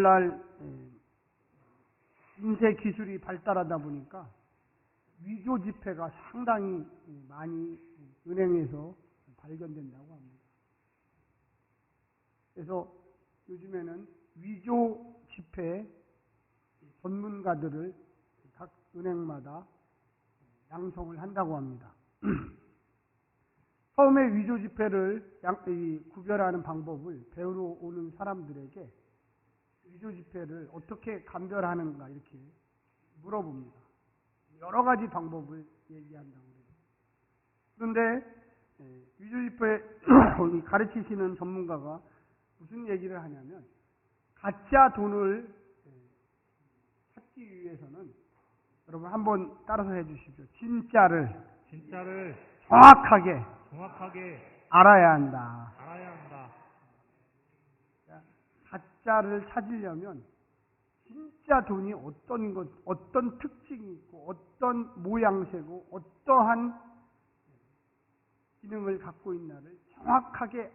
오늘날 인쇄 기술이 발달하다 보니까 위조 지폐가 상당히 많이 은행에서 발견된다고 합니다. 그래서 요즘에는 위조 지폐 전문가들을 각 은행마다 양성을 한다고 합니다. 처음에 위조 지폐를 구별하는 방법을 배우러 오는 사람들에게 위조 지폐를 어떻게 감별하는가 이렇게 물어봅니다. 여러 가지 방법을 얘기한다고 해요. 그런데 위조 지폐 가르치시는 전문가가 무슨 얘기를 하냐면 가짜 돈을 찾기 위해서는 여러분 한번 따라서 해주십시오. 진짜를 정확하게 알아야 한다. 가짜를 찾으려면 진짜 돈이 어떤 특징이 있고 어떤 모양새고 어떠한 기능을 갖고 있나를 정확하게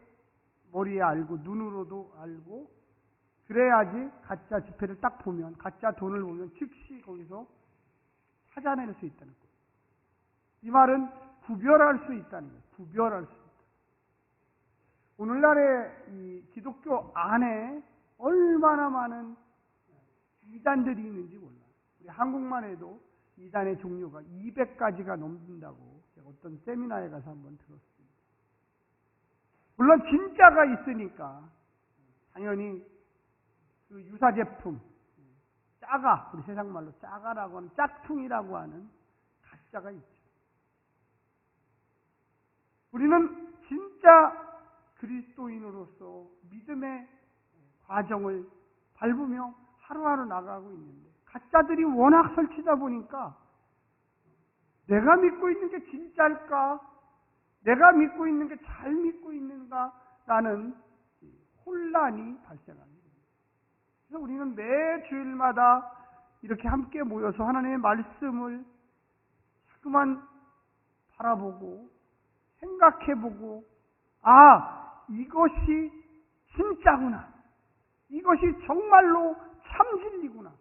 머리에 알고 눈으로도 알고 그래야지 가짜 지폐를 딱 보면 가짜 돈을 보면 즉시 거기서 찾아낼 수 있다는 거예요. 이 말은 구별할 수 있다는 거예요. 구별할 수 있다. 오늘날의 이 기독교 안에 얼마나 많은 이단들이 있는지 몰라요. 우리 한국만 해도 이단의 종류가 200가지가 넘는다고 제가 어떤 세미나에 가서 한번 들었습니다. 물론 진짜가 있으니까 당연히 그 유사 제품, 짜가, 우리 세상말로 짜가라고 하는 짝퉁이라고 하는 가짜가 있죠. 우리는 진짜 그리스도인으로서 믿음의 과정을 밟으며 하루하루 나가고 있는데 가짜들이 워낙 설치다 보니까 내가 믿고 있는 게 진짜일까? 내가 믿고 있는 게 잘 믿고 있는가? 라는 혼란이 발생합니다. 그래서 우리는 매 주일마다 이렇게 함께 모여서 하나님의 말씀을 자꾸만 바라보고 생각해보고 이것이 진짜구나. 이것이 정말로 참 진리구나.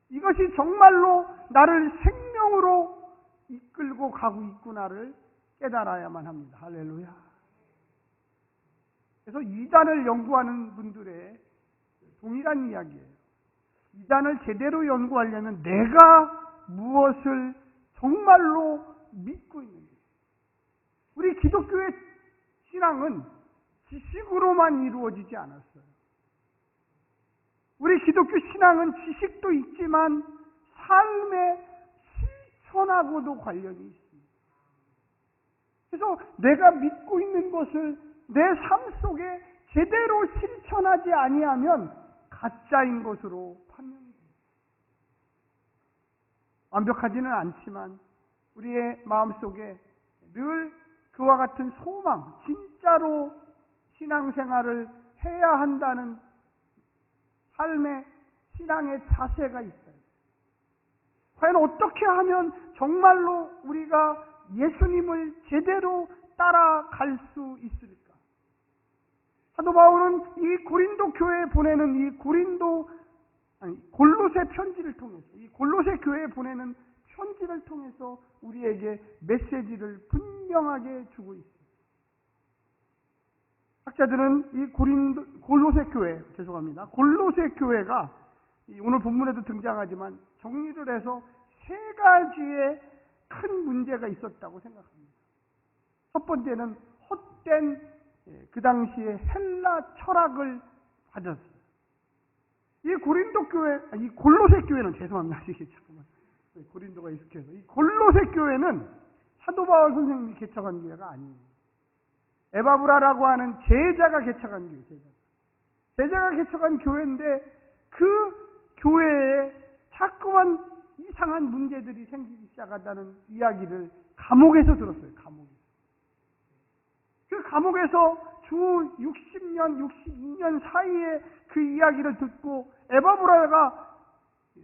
이것이 정말로 나를 생명으로 이끌고 가고 있구나를 깨달아야만 합니다. 할렐루야. 그래서 이단을 연구하는 분들의 동일한 이야기예요. 이단을 제대로 연구하려면 내가 무엇을 정말로 믿고 있는지. 우리 기독교의 신앙은 지식으로만 이루어지지 않았어요. 우리 기독교 신앙은 지식도 있지만 삶의 실천하고도 관련이 있습니다. 그래서 내가 믿고 있는 것을 내 삶 속에 제대로 실천하지 아니하면 가짜인 것으로 판명됩니다. 완벽하지는 않지만 우리의 마음속에 늘 그와 같은 소망, 진짜로 신앙생활을 해야 한다는 삶의 신앙의 자세가 있어요. 과연 어떻게 하면 정말로 우리가 예수님을 제대로 따라갈 수 있을까? 사도 바울은 이 고린도 교회에 보내는 골로새 편지를 통해서 이 골로새 교회에 보내는 편지를 통해서 우리에게 메시지를 분명하게 주고 있습니다. 학자들은 이 골로새 교회가 오늘 본문에도 등장하지만 정리를 해서 세 가지의 큰 문제가 있었다고 생각합니다. 첫 번째는 헛된 그 당시에 헬라 철학을 가졌어요. 이 골로새 교회는 죄송합니다. 잠깐만. 고린도가 익숙해서 이 골로새 교회는 사도 바울 선생님이 개척한 교회가 아니에요. 에바브라라고 하는 제자가 개척한 교회. 제자가 개척한 교회인데 그 교회에 자꾸만 이상한 문제들이 생기기 시작한다는 이야기를 감옥에서 들었어요. 그 감옥에서 주 60년, 62년 사이에 그 이야기를 듣고 에바브라가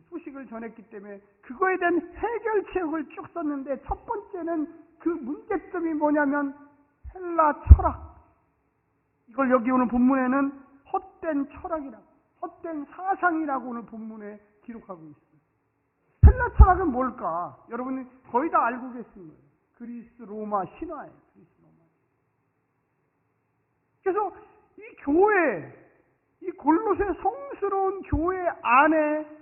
소식을 전했기 때문에 그거에 대한 해결책을 쭉 썼는데 첫 번째는 그 문제점이 뭐냐면 헬라 철학. 이걸 여기 오늘 본문에는 헛된 철학이라고. 헛된 사상이라고 오늘 본문에 기록하고 있어요. 헬라 철학은 뭘까? 여러분이 거의 다 알고 계십니다. 그리스 로마 신화예요. 그리스 로마. 그래서 이 교회, 이 골로새 성스러운 교회 안에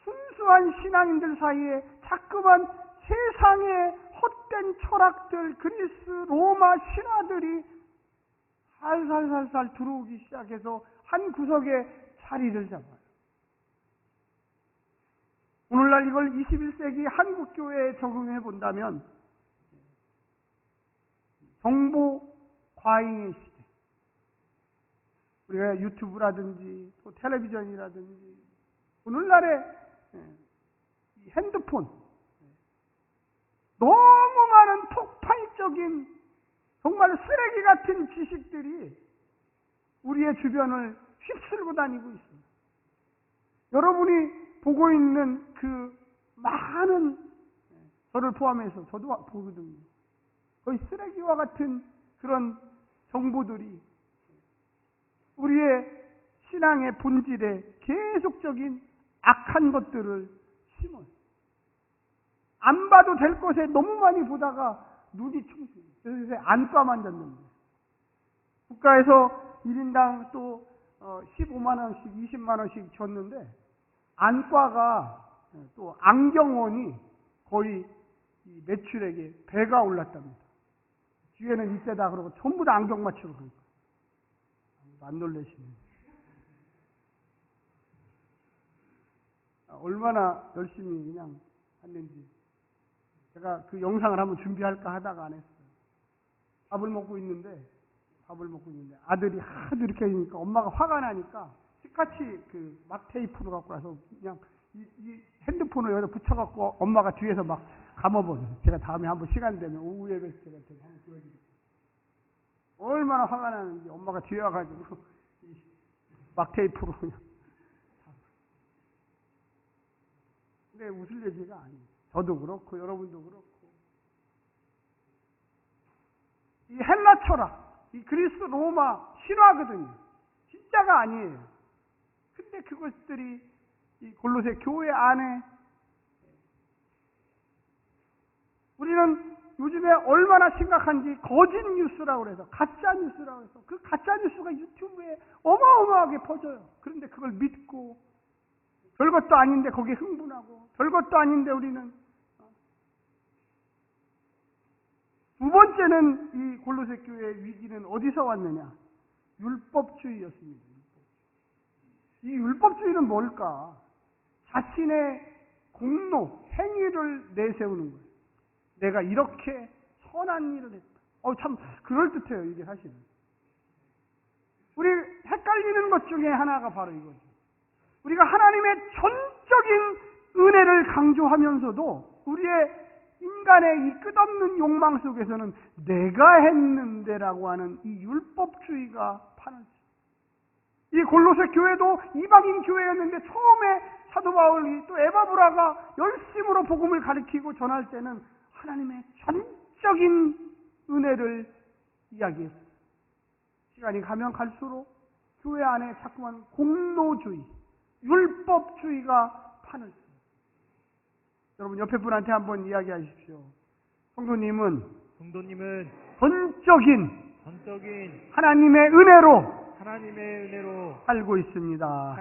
순수한 신앙인들 사이에 자꾸만 세상의 헛된 철학들, 그리스 로마 신화들이 살살살살 들어오기 시작해서 한 구석에 자리를 잡아요. 오늘날 이걸 21세기 한국 교회에 적용해 본다면 정보 과잉의 시대, 우리가 유튜브라든지 또 텔레비전이라든지 오늘날의 이 핸드폰, 너무 많은 폭발적인 정말 쓰레기 같은 지식들이 우리의 주변을 휩쓸고 다니고 있습니다. 여러분이 보고 있는 그 많은, 저를 포함해서 저도 보거든요. 거의 쓰레기와 같은 그런 정보들이 우리의 신앙의 본질에 계속적인 악한 것들을 심어요. 안 봐도 될 것에 너무 많이 보다가 눈이 충수해요. 그래서 안과만 젖는 거예요. 국가에서 1인당 또 15만 원씩 20만 원씩 줬는데 안과가 또 안경원이 거의 매출액에 배가 올랐답니다. 뒤에는 이때다 그러고 전부 다 안경 맞추러 그러니까 안 놀라시네요. 얼마나 열심히 그냥 했는지 제가 그 영상을 한번 준비할까 하다가 안 했어요. 밥을 먹고 있는데 아들이 하도 이렇게 하니까 엄마가 화가 나니까 똑같이 그 막 테이프로 갖고 와서 그냥 이 핸드폰을 여기다 붙여갖고 엄마가 뒤에서 막 감아보세요. 제가 다음에 한번 시간 되면 오후 예배 때 한번 보여드릴게요. 얼마나 화가 나는지 엄마가 뒤에 와가지고 막 테이프로 그냥. 근데 웃을 얘기가 아니에요. 저도 그렇고 여러분도 그렇고 이 헬라 철학, 이 그리스 로마 신화거든요. 진짜가 아니에요. 근데 그것들이 이 골로새 교회 안에 우리는 요즘에 얼마나 심각한지 거짓 뉴스라고 그래서 가짜 뉴스라고 해서 그 가짜 뉴스가 유튜브에 어마어마하게 퍼져요. 그런데 그걸 믿고 별것도 아닌데 거기에 흥분하고 별것도 아닌데 우리는 두 번째는 이 골로새 교회의 위기는 어디서 왔느냐? 율법주의였습니다. 이 율법주의는 뭘까? 자신의 공로, 행위를 내세우는 거예요. 내가 이렇게 선한 일을 했다. 참 그럴듯해요, 이게 사실은. 우리 헷갈리는 것 중에 하나가 바로 이거죠. 우리가 하나님의 전적인 은혜를 강조하면서도 우리의 인간의 이 끝없는 욕망 속에서는 내가 했는데라고 하는 이 율법주의가 판을 쳐. 이 골로새 교회도 이방인 교회였는데 처음에 사도 바울이 또 에바브라가 열심으로 복음을 가르치고 전할 때는 하나님의 전적인 은혜를 이야기했어요. 시간이 가면 갈수록 교회 안에 자꾸만 공로주의, 율법주의가 판을 쳐요. 여러분 옆에 분한테 한번 이야기하십시오. 성도님은 전적인 하나님의 은혜로 살고 있습니다.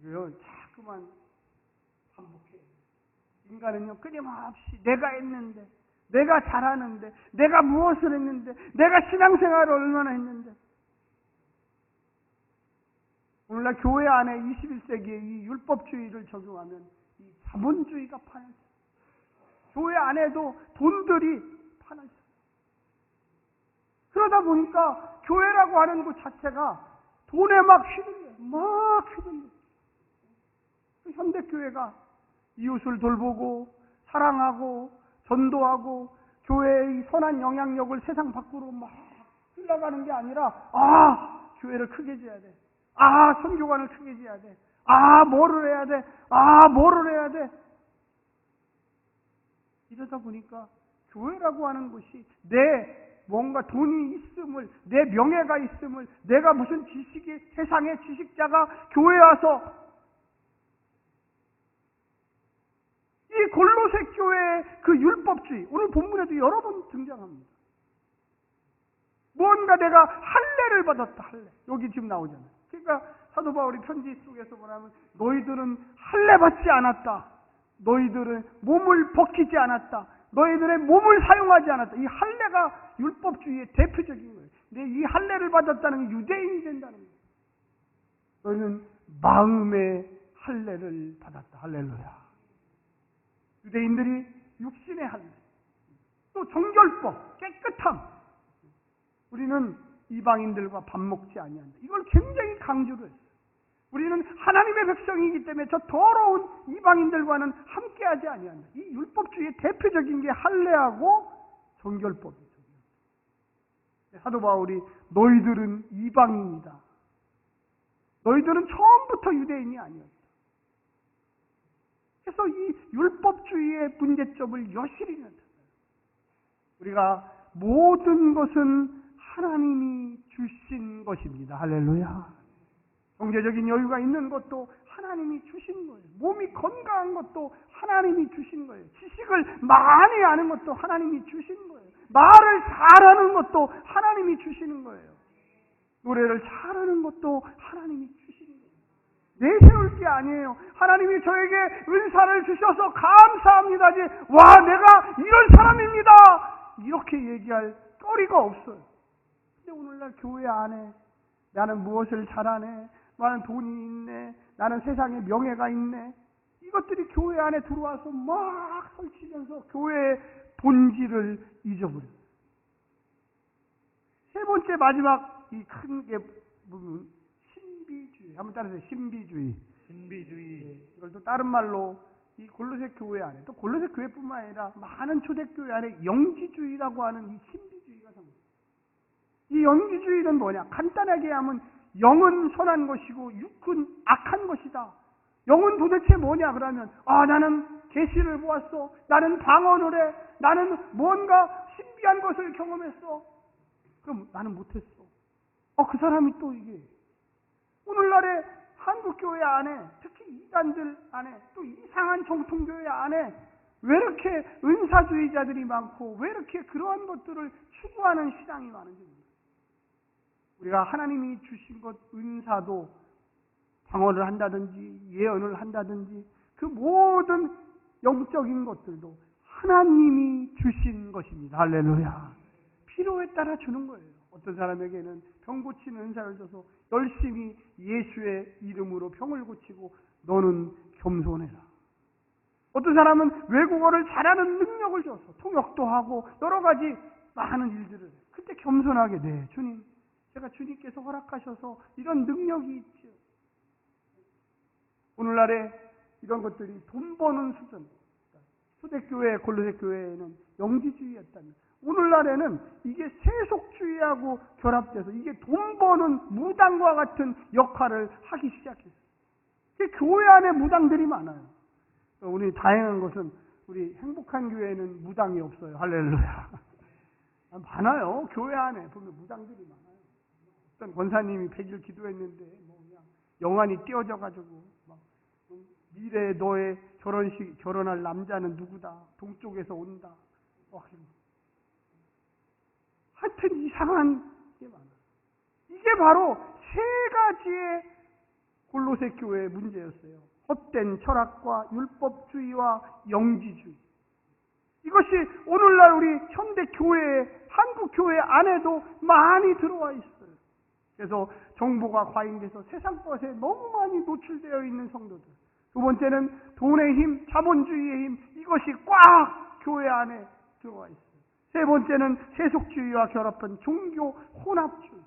이거요, 자꾸만 반복해요. 인간은요, 끊임없이 내가 했는데, 내가 잘하는데, 내가 무엇을 했는데, 내가 신앙생활을 얼마나 했는데. 오늘날 교회 안에 21세기에 이 율법주의를 적용하면 이 자본주의가 판을 쳐요. 교회 안에도 돈들이 판을 쳐요. 그러다 보니까 교회라고 하는 것 자체가 돈에 막 휘둘려요. 현대교회가 이웃을 돌보고 사랑하고 전도하고 교회의 선한 영향력을 세상 밖으로 막 흘러가는 게 아니라 교회를 크게 지어야 돼. 선교관을 크게 지어야 돼. 뭐를 해야 돼. 뭐를 해야 돼. 이러다 보니까 교회라고 하는 것이 내 뭔가 돈이 있음을, 내 명예가 있음을, 내가 무슨 지식이, 세상의 지식자가 교회에 와서 이 골로새 교회의 그 율법주의, 오늘 본문에도 여러 번 등장합니다. 뭔가 내가 할례를 받았다, 할례. 여기 지금 나오잖아요. 그러니까 사도 바울이 편지 속에서 뭐냐면 너희들은 할례 받지 않았다. 너희들은 몸을 벗기지 않았다. 너희들의 몸을 사용하지 않았다. 이 할례가 율법주의의 대표적인 거예요. 근데 이 할례를 받았다는 게 유대인이 된다는 거예요. 너희는 마음의 할례를 받았다. 할렐루야. 유대인들이 육신의 할례, 또 정결법, 깨끗함. 우리는 이방인들과 밥 먹지 아니한다. 이걸 굉장히 강조를 했어요. 우리는 하나님의 백성이기 때문에 저 더러운 이방인들과는 함께하지 아니한다. 이 율법주의의 대표적인 게 할례하고 정결법이죠. 사도 바울이 너희들은 이방인이다. 너희들은 처음부터 유대인이 아니었다. 그래서 이 율법주의의 문제점을 여실히 나타내요. 우리가 모든 것은 하나님이 주신 것입니다. 할렐루야. 경제적인 여유가 있는 것도 하나님이 주신 거예요. 몸이 건강한 것도 하나님이 주신 거예요. 지식을 많이 아는 것도 하나님이 주신 거예요. 말을 잘하는 것도 하나님이 주시는 거예요. 노래를 잘하는 것도 하나님이 주시는 거예요. 내세울 게 아니에요. 하나님이 저에게 은사를 주셔서 감사합니다지, 와, 내가 이런 사람입니다, 이렇게 얘기할 거리가 없어요. 근데 오늘날 교회 안에 나는 무엇을 잘하네, 나는 돈이 있네, 나는 세상에 명예가 있네, 이것들이 교회 안에 들어와서 막 설치면서 교회의 본질을 잊어버려요. 세 번째, 마지막 이 큰 게 보면 신비주의. 한번 따라서 신비주의. 신비주의. 이걸 또 다른 말로 이 골로새 교회 안에, 또 골로새 교회뿐만 아니라 많은 초대교회 안에 영지주의라고 하는 이 신비주의가 생깁니다. 이 영지주의는 뭐냐? 간단하게 하면 영은 선한 것이고 육은 악한 것이다. 영은 도대체 뭐냐 그러면, 나는 계시를 보았어, 나는 방언을 해, 나는 뭔가 신비한 것을 경험했어. 그럼 나는 못했어. 그 사람이 또 이게 오늘날의 한국교회 안에, 특히 이단들 안에, 또 이상한 정통교회 안에 왜 이렇게 은사주의자들이 많고 왜 이렇게 그러한 것들을 추구하는 신앙이 많은지 모릅니다. 우리가 하나님이 주신 것, 은사도 방언을 한다든지 예언을 한다든지 그 모든 영적인 것들도 하나님이 주신 것입니다. 할렐루야. 필요에 따라 주는 거예요. 어떤 사람에게는 병 고치는 은사를 줘서 열심히 예수의 이름으로 병을 고치고 너는 겸손해라. 어떤 사람은 외국어를 잘하는 능력을 줘서 통역도 하고 여러 가지 많은 일들을 해요. 그때 겸손하게, 네 주님, 제가 주님께서 허락하셔서 이런 능력이 있죠. 오늘날에 이런 것들이 돈 버는 수준. 초대교회, 골로새 교회에는 영지주의였다면, 오늘날에는 이게 세속주의하고 결합돼서 이게 돈 버는 무당과 같은 역할을 하기 시작했어요. 교회 안에 무당들이 많아요. 우리 다행한 것은 우리 행복한 교회에는 무당이 없어요. 할렐루야. 많아요. 교회 안에 보면 무당들이 많아요. 어떤 권사님이 100일 기도했는데 그냥 영안이 띄어져가지고 막 미래에 너의 결혼할 남자는 누구다, 동쪽에서 온다, 하여튼 이상한 게 많아요. 이게 바로 세 가지의 골로새 교회의 문제였어요. 헛된 철학과 율법주의와 영지주의. 이것이 오늘날 우리 현대 교회, 한국 교회 안에도 많이 들어와 있어요. 그래서 정보가 과잉돼서 세상 것에 너무 많이 노출되어 있는 성도들. 두 번째는 돈의 힘, 자본주의의 힘, 이것이 꽉 교회 안에 들어와 있어요. 세 번째는 세속주의와 결합한 종교 혼합주의.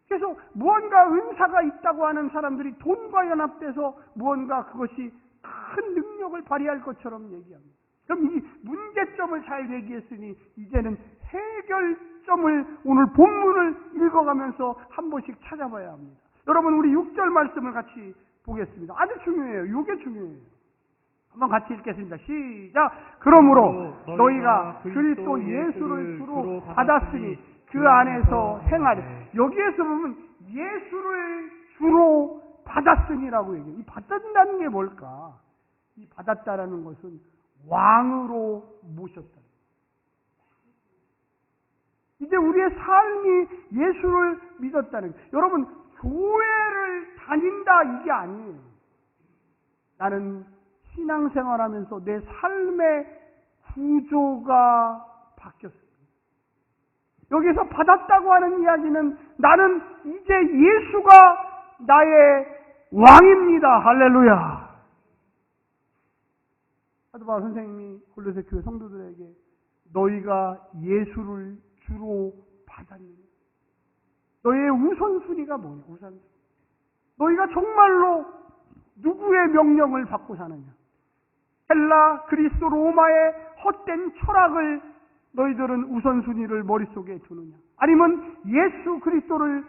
그래서 무언가 은사가 있다고 하는 사람들이 돈과 연합돼서 무언가 그것이 큰 능력을 발휘할 것처럼 얘기합니다. 그럼 이 문제점을 잘 얘기했으니 이제는 해결점을 오늘 본문을 읽어가면서 한 번씩 찾아봐야 합니다. 여러분, 우리 6절 말씀을 같이 보겠습니다. 아주 중요해요. 이게 중요해요. 한번 같이 읽겠습니다. 시작. 그러므로 너희가 그리스도 예수를 주로 받았으니 그 안에서 행하되. 여기에서 보면 예수를 주로 받았으니라고 얘기해요. 이 받았다는 게 뭘까? 이 받았다라는 것은 왕으로 모셨다. 이제 우리의 삶이 예수를 믿었다는 거예요. 여러분, 교회를 다닌다 이게 아니에요. 나는 신앙생활하면서 내 삶의 구조가 바뀌었습니다. 여기서 받았다고 하는 이야기는 나는 이제 예수가 나의 왕입니다. 할렐루야. 사도 바울 선생님이 골로새 교회 성도들에게 너희가 예수를 주로 받았느냐? 너희의 우선순위가 뭐냐? 우선순위. 너희가 정말로 누구의 명령을 받고 사느냐? 헬라, 그리스, 로마의 헛된 철학을 너희들은 우선순위를 머릿속에 두느냐? 아니면 예수 그리스도를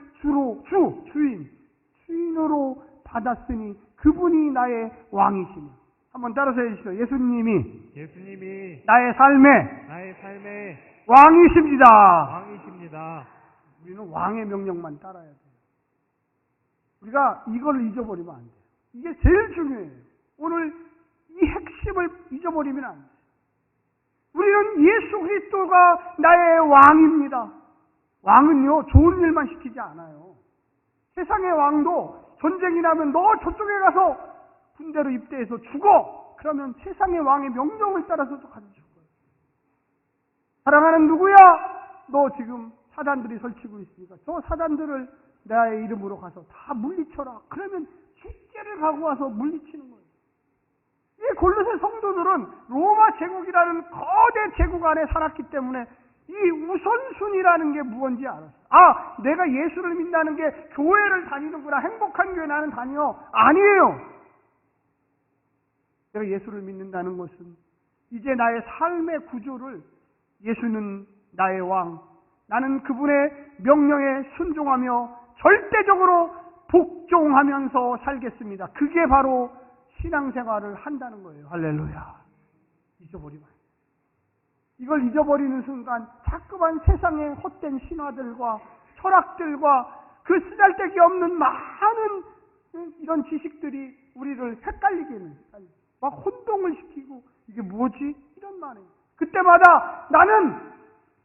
주인으로 받았으니 그분이 나의 왕이시며. 한번 따라서 해주시죠. 예수님이 나의 삶의 왕이십니다. 우리는 왕의 명령만 따라야 돼요. 우리가 이걸 잊어버리면 안 돼요. 이게 제일 중요해요. 오늘 이 핵심을 잊어버리면 안 돼요. 우리는 예수 그리스도가 나의 왕입니다. 왕은요, 좋은 일만 시키지 않아요. 세상의 왕도 전쟁이 나면 너 저쪽에 가서 군대로 입대해서 죽어! 그러면 세상의 왕의 명령을 따라서도 가서 죽어요. 사랑하는 누구야? 너 지금 사단들이 설치고 있으니까 저 사단들을 나의 이름으로 가서 다 물리쳐라. 그러면 죽게를 가고 와서 물리치는 거예요. 이 골로새 성도들은 로마 제국이라는 거대 제국 안에 살았기 때문에 이 우선순위라는 게 무엇인지 알았어요. 아, 내가 예수를 믿는다는 게 교회를 다니는구나. 행복한 교회 나는 다녀. 아니에요. 내가 예수를 믿는다는 것은 이제 나의 삶의 구조를 예수는 나의 왕, 나는 그분의 명령에 순종하며 절대적으로 복종하면서 살겠습니다. 그게 바로 신앙생활을 한다는 거예요. 할렐루야. 잊어버리면 안 돼요. 이걸 잊어버리는 순간 자꾸만 세상의 헛된 신화들과 철학들과 그 쓰잘데기 없는 많은 이런 지식들이 우리를 헷갈리게는 막 혼동을 시키고 이게 뭐지? 이런 말이에요. 그때마다 나는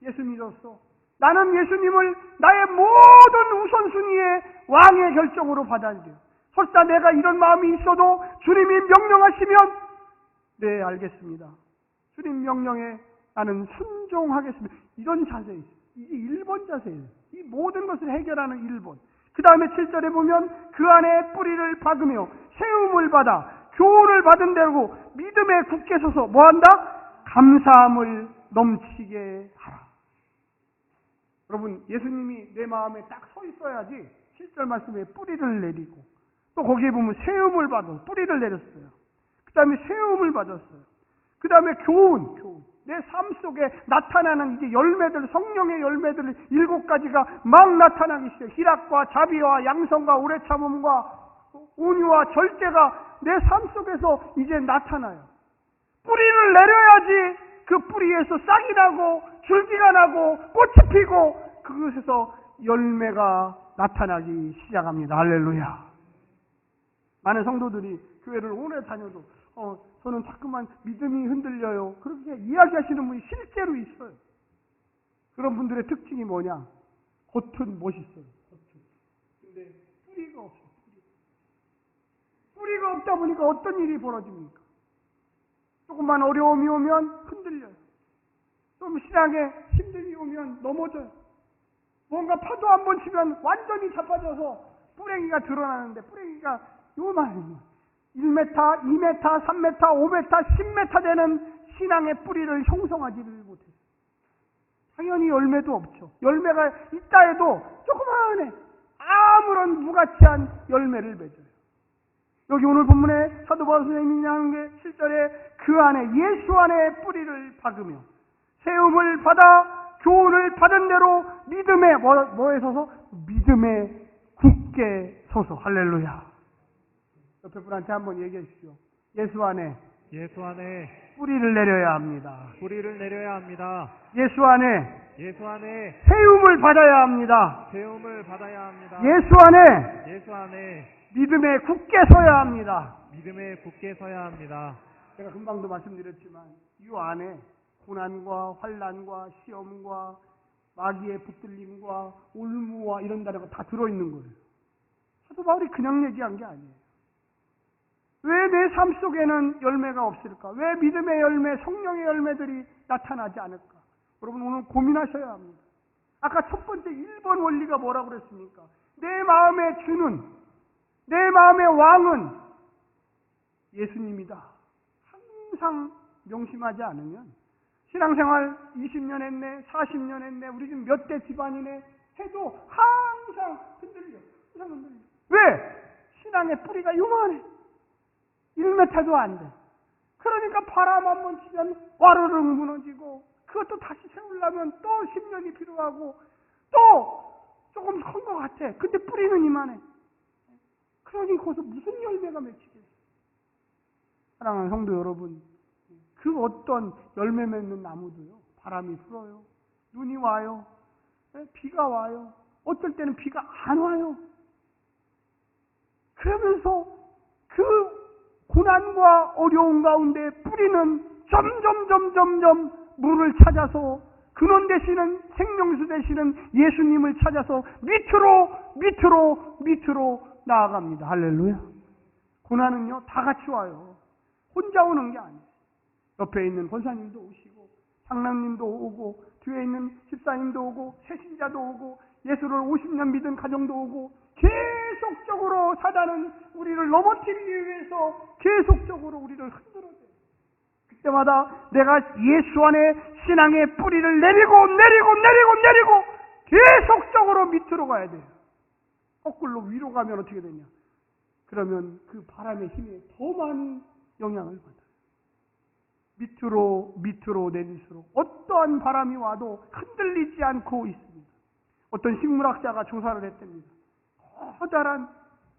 예수 믿었어. 나는 예수님을 나의 모든 우선순위의 왕의 결정으로 받아들여요. 설사 내가 이런 마음이 있어도 주님이 명령하시면 네, 알겠습니다. 주님 명령에 나는 순종하겠습니다. 이런 자세예요. 이게 1번 자세예요. 이 모든 것을 해결하는 1번. 그 다음에 7절에 보면 그 안에 뿌리를 박으며 세움을 받아 교훈을 받은 대로 믿음에 굳게 서서 뭐한다? 감사함을 넘치게 하라. 여러분, 예수님이 내 마음에 딱 서 있어야지 7절 말씀에 뿌리를 내리고 또 거기에 보면 세움을 받아 뿌리를 내렸어요. 그 다음에 세움을 받았어요. 그 다음에 교훈. 내 삶 속에 나타나는 이제 열매들, 성령의 열매들 7가지가 막 나타나기 시작해요. 희락과 자비와 양성과 오래 참음과 온유와 절제가 내 삶 속에서 이제 나타나요. 뿌리를 내려야지 그 뿌리에서 싹이 나고 줄기가 나고 꽃이 피고 그것에서 열매가 나타나기 시작합니다. 할렐루야. 많은 성도들이 교회를 오래 다녀도 저는 자꾸만 믿음이 흔들려요. 그렇게 이야기하시는 분이 실제로 있어요. 그런 분들의 특징이 뭐냐? 겉은 멋있어요. 근데 뿌리가 없어요. 뿌리가 없다 보니까 어떤 일이 벌어집니까? 조금만 어려움이 오면 흔들려요. 좀 신앙에 힘듦이 오면 넘어져요. 뭔가 파도 한 번 치면 완전히 자빠져서 뿌랭이가 드러나는데 뿌랭이가 요만해요. 1m, 2m, 3m, 5m, 10m 되는 신앙의 뿌리를 형성하지를 못해요. 당연히 열매도 없죠. 열매가 있다 해도 조그마한 아무런 무가치한 열매를 맺어요. 여기 오늘 본문에 사도 바울 선생님이 하는 게 7절에 그 안에 예수 안에 뿌리를 박으며 세움을 받아 교훈을 받은 대로 믿음에 뭐에 서서? 믿음에 굳게 서서. 할렐루야. 옆에 분한테 한번 얘기해 주십시오. 예수 안에 예수 안에 뿌리를 내려야 합니다. 뿌리를 내려야 합니다. 예수 안에 예수 안에 세움을 받아야 합니다. 세움을 받아야 합니다. 예수 안에 예수 안에 믿음에 굳게 서야 합니다. 믿음에 굳게 서야 합니다. 제가 금방도 말씀드렸지만 이 안에 고난과 환난과 시험과 마귀의 붙들림과 올무와 이런 단어가 다 들어있는 거예요. 사도 바울이 그냥 얘기한 게 아니에요. 왜 내 삶 속에는 열매가 없을까? 왜 믿음의 열매, 성령의 열매들이 나타나지 않을까? 여러분 오늘 고민하셔야 합니다. 아까 첫 번째 1번 원리가 뭐라고 그랬습니까? 내 마음의 주는, 내 마음의 왕은 예수님이다. 항상 명심하지 않으면 신앙생활 20년 했네, 40년 했네, 우리 지금 몇 대 집안이네 해도 항상 흔들려. 항상 흔들려. 왜? 신앙의 뿌리가 요만해. 1m도 안 돼. 그러니까 바람 한번 치면 와르르 무너지고 그것도 다시 세우려면 또 10년이 필요하고 또 조금 선 것 같아. 근데 뿌리는 이만해. 그러니 거기서 무슨 열매가 맺히겠어. 사랑하는 성도 여러분, 그 어떤 열매 맺는 나무도요, 바람이 불어요. 눈이 와요. 비가 와요. 어떨 때는 비가 안 와요. 그러면서 그 고난과 어려움 가운데 뿌리는 점점 물을 찾아서 근원 되시는 생명수 되시는 예수님을 찾아서 밑으로 나아갑니다. 할렐루야. 고난은요 다 같이 와요. 혼자 오는 게 아니에요. 옆에 있는 권사님도 오시고 장로님도 오고 뒤에 있는 집사님도 오고 새신자도 오고 예수를 50년 믿은 가정도 오고 계속적으로 사단은 우리를 넘어뜨리기 위해서 계속적으로 우리를 흔들어대요. 그때마다 내가 예수 안에 신앙의 뿌리를 내리고 계속적으로 밑으로 가야 돼요. 거꾸로 위로 가면 어떻게 되냐? 그러면 그 바람의 힘에 더 많이 영향을 받아요. 밑으로 내릴수록 어떠한 바람이 와도 흔들리지 않고 있습니다. 어떤 식물학자가 조사를 했답니다. 커다란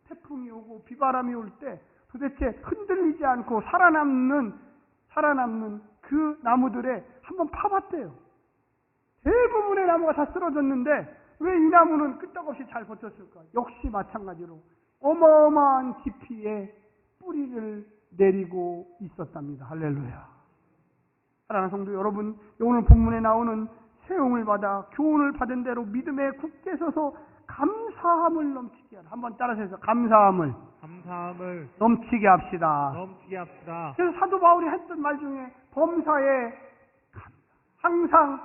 태풍이 오고 비바람이 올 때 도대체 흔들리지 않고 살아남는 그 나무들에 한번 파봤대요. 대부분의 나무가 다 쓰러졌는데 왜 이 나무는 끄떡없이 잘 버텼을까? 역시 마찬가지로 어마어마한 깊이에 뿌리를 내리고 있었답니다. 할렐루야. 사랑하는 성도 여러분, 오늘 본문에 나오는 세움을 받아 교훈을 받은 대로 믿음에 굳게 서서 감사함을 넘치게 하라. 한번 따라서 해서 감사함을 넘치게 합시다. 그래서 사도 바울이 했던 말 중에 범사에 항상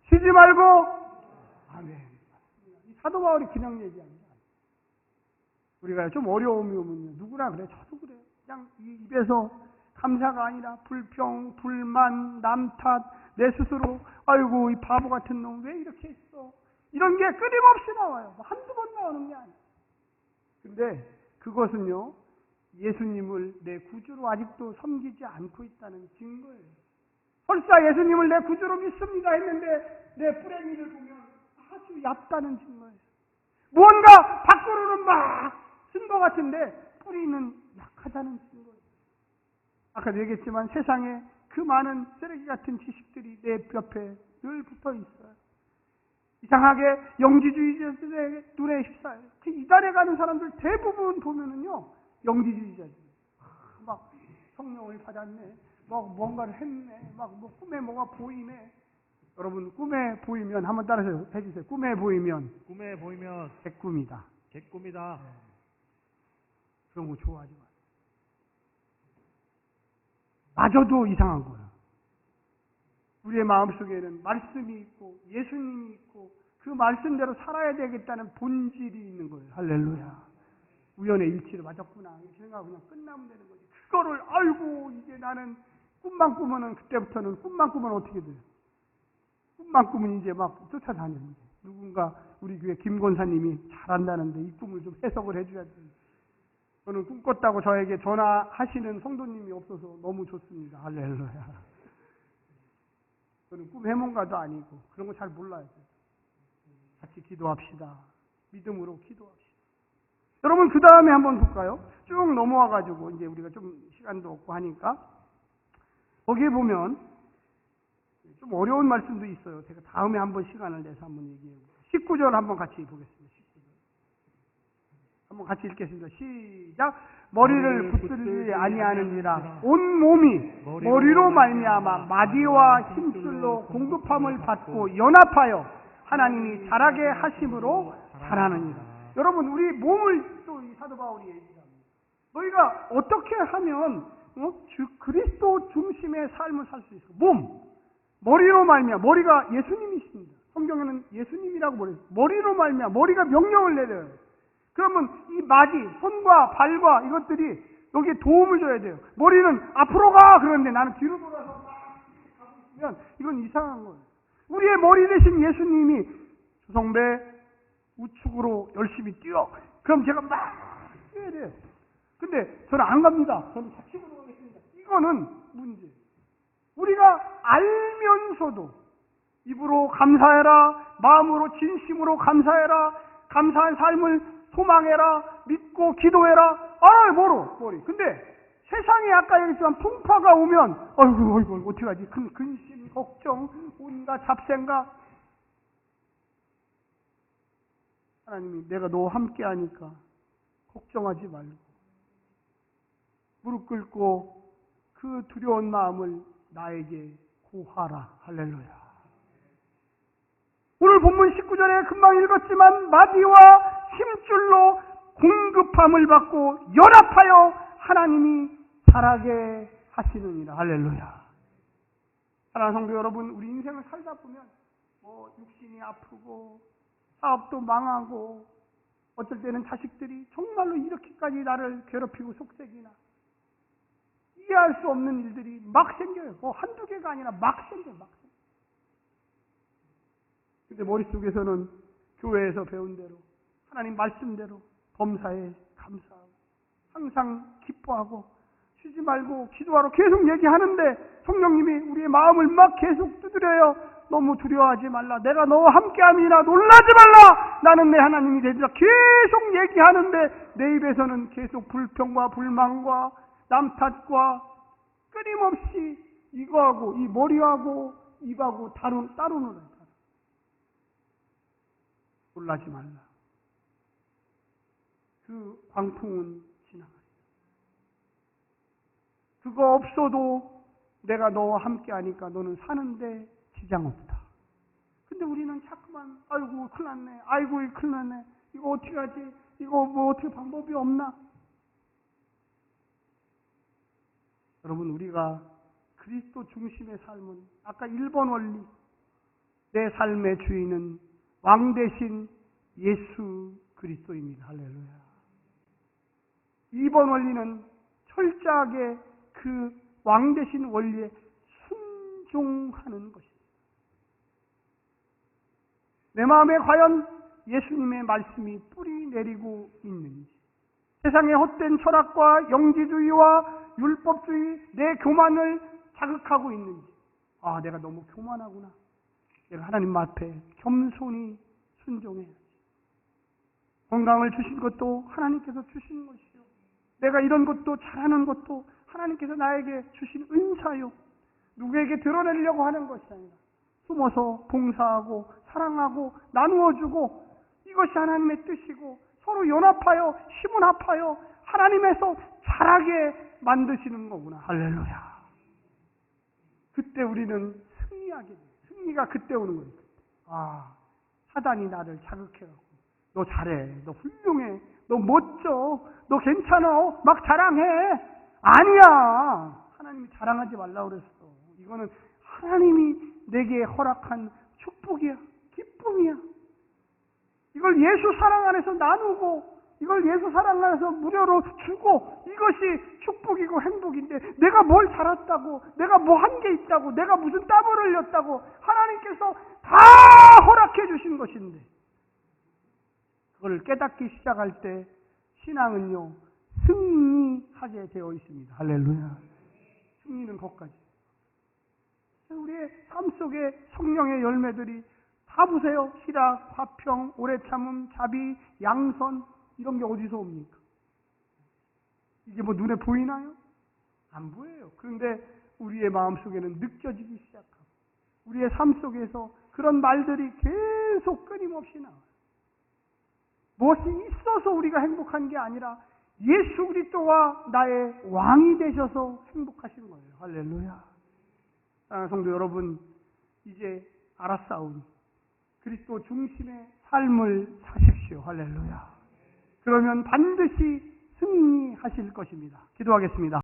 쉬지 말고 아멘. 사도 바울이 그냥 얘기하는 게 아니에요. 우리가 좀 어려움이 오면요, 누구나 그래, 저도 그래. 그냥 입에서 감사가 아니라 불평, 불만, 남 탓, 내 스스로 아이고 이 바보 같은 놈 왜 이렇게 했어? 이런 게 끊임없이 나와요. 한두 번 나오는 게 아니에요. 근데 그것은요, 예수님을 내 구주로 아직도 섬기지 않고 있다는 증거예요. 설사 예수님을 내 구주로 믿습니다 했는데 내 뿌랭이를 보면 아주 얕다는 증거예요. 무언가 밖으로는 막 쓴 것 같은데 뿌리는 약하다는 증거예요. 아까도 얘기했지만 세상에 그 많은 쓰레기 같은 지식들이 내 옆에 늘 붙어 있어요. 이상하게 영지주의자들의 눈에 휩싸여요. 그 이단에 가는 사람들 대부분 보면은요, 영지주의자들. 막 성령을 받았네. 막 뭔가를 했네. 막 뭐 꿈에 뭐가 보이네. 여러분, 꿈에 보이면 한번 따라서 해주세요. 꿈에 보이면 개꿈이다. 그런 거 좋아하지 마세요. 마저도 이상한 거야. 우리의 마음속에는 말씀이 있고 예수님이 있고 그 말씀대로 살아야 되겠다는 본질이 있는 거예요. 할렐루야. 우연의 일치를 맞았구나 이렇게 생각하고 그냥 끝나면 되는 거지. 그거를 알고 이제 나는 꿈만 꾸면은 그때부터는 꿈만 꾸면 어떻게 돼요? 꿈만 꾸면 이제 막 쫓아다니는 거예요. 누군가 우리 교회 김 권사님이 잘한다는데 이 꿈을 좀 해석을 해줘야 돼요. 저는 꿈 꿨다고 저에게 전화하시는 성도님이 없어서 너무 좋습니다. 할렐루야. 저는 꿈 해몽가도 아니고 그런 거 잘 몰라요. 같이 기도합시다. 믿음으로 기도합시다. 여러분 그 다음에 한번 볼까요? 쭉 넘어와가지고 이제 우리가 좀 시간도 없고 하니까 거기에 보면 좀 어려운 말씀도 있어요. 제가 다음에 한번 시간을 내서 한번 얘기해요. 19절 한번 같이 보겠습니다. 19절. 한번 같이 읽겠습니다. 시작. 머리를 붙들지 아니하느니라. 온 몸이 머리로 말미암아 마디와 힘줄로 공급함을 받고 연합하여 하나님이 자라게 하심으로 자라느니라. 여러분 우리 몸을 또 이 사도 바울이 얘기합니다. 너희가 어떻게 하면 그리스도 중심의 삶을 살 수 있어? 몸, 머리로 말미암아. 머리가 예수님이십니다. 성경에는 예수님이라고 말해요. 머리로 말미암아. 머리가 명령을 내려요. 그러면 이 마디, 손과 발과 이것들이 여기에 도움을 줘야 돼요. 머리는 앞으로 가! 그러는데 나는 뒤로 돌아서 막 가고 있으면 이건 이상한 거예요. 우리의 머리 대신 예수님이 주성배 우측으로 열심히 뛰어. 그럼 제가 막 뛰어야 돼요. 근데 저는 안 갑니다. 저는 좌측으로 가겠습니다. 이거는 문제. 우리가 알면서도 입으로 감사해라. 마음으로 진심으로 감사해라. 감사한 삶을 소망해라. 믿고 기도해라. 머리. 근데 세상에 아까 얘기했지만 풍파가 오면 어이구 어떻게 하지? 근심, 걱정, 온갖 잡생각. 하나님이 내가 너와 함께 하니까 걱정하지 말고 무릎 꿇고 그 두려운 마음을 나에게 구하라. 할렐루야. 오늘 본문 19절에 금방 읽었지만 마디와 힘줄로 공급함을 받고 연합하여 하나님이 자라게 하시느니라. 할렐루야. 사랑하는 성도 여러분, 우리 인생을 살다 보면 육신이 아프고 사업도 망하고 어쩔 때는 자식들이 정말로 이렇게까지 나를 괴롭히고 속색이나 이해할 수 없는 일들이 막 생겨요. 한두 개가 아니라 막 생겨요. 근데 머릿속에서는 교회에서 배운 대로 하나님 말씀대로 범사에 감사하고 항상 기뻐하고 쉬지 말고 기도하러 계속 얘기하는데 성령님이 우리의 마음을 막 계속 두드려요. 너무 두려워하지 말라. 내가 너와 함께함이나 놀라지 말라. 나는 내 하나님이 되리라. 계속 얘기하는데 내 입에서는 계속 불평과 불만과 남 탓과 끊임없이 이거하고 이 머리하고 입하고 따로 놀아요. 놀라지 말라. 그 광풍은 지나가리라. 그거 없어도 내가 너와 함께 하니까 너는 사는데 지장 없다. 근데 우리는 자꾸만 아이고 큰일 났네. 아이고 큰일 났네. 이거 어떻게 하지? 이거 어떻게 방법이 없나? 여러분 우리가 그리스도 중심의 삶은 아까 1번 원리 내 삶의 주인은 왕 대신 예수 그리스도입니다. 할렐루야. 2번 원리는 철저하게 그 왕 대신 원리에 순종하는 것입니다. 내 마음에 과연 예수님의 말씀이 뿌리 내리고 있는지, 세상의 헛된 철학과 영지주의와 율법주의, 내 교만을 자극하고 있는지, 내가 너무 교만하구나. 내가 하나님 앞에 겸손히 순종해야지. 건강을 주신 것도 하나님께서 주신 것이요. 내가 이런 것도 잘하는 것도 하나님께서 나에게 주신 은사요. 누구에게 드러내려고 하는 것이 아니라 숨어서 봉사하고 사랑하고 나누어주고 이것이 하나님의 뜻이고 서로 연합하여 힘을 합하여 하나님에서 자라게 만드시는 거구나. 할렐루야. 그때 우리는 승리하게 돼요. 승리가 그때 오는 거예요. 사단이 나를 자극해갖고 너 잘해, 너 훌륭해, 너 멋져, 너 괜찮아, 막 자랑해. 아니야. 하나님이 자랑하지 말라고 그랬어. 이거는 하나님이 내게 허락한 축복이야. 기쁨이야. 이걸 예수 사랑 안에서 나누고 이걸 예수 사랑 안에서 무료로 주고 이것이 축복이고 행복인데 내가 뭘 잘했다고 내가 뭐 한 게 있다고 내가 무슨 땀을 흘렸다고 하나님께서 다 허락해 주신 것인데 그걸 깨닫기 시작할 때 신앙은요 승리하게 되어 있습니다. 할렐루야. 승리는 거기까지. 우리의 삶 속에 성령의 열매들이 다 보세요. 희락, 화평, 오래 참음, 자비, 양선 이런 게 어디서 옵니까? 이게 뭐 눈에 보이나요? 안 보여요. 그런데 우리의 마음속에는 느껴지기 시작하고 우리의 삶 속에서 그런 말들이 계속 끊임없이 나와요. 무엇이 있어서 우리가 행복한 게 아니라 예수 그리스도와 나의 왕이 되셔서 행복하신 거예요. 할렐루야. 사랑하는 성도 여러분, 이제 알았사오니 그리스도 중심의 삶을 사십시오. 할렐루야. 그러면 반드시 승리하실 것입니다. 기도하겠습니다.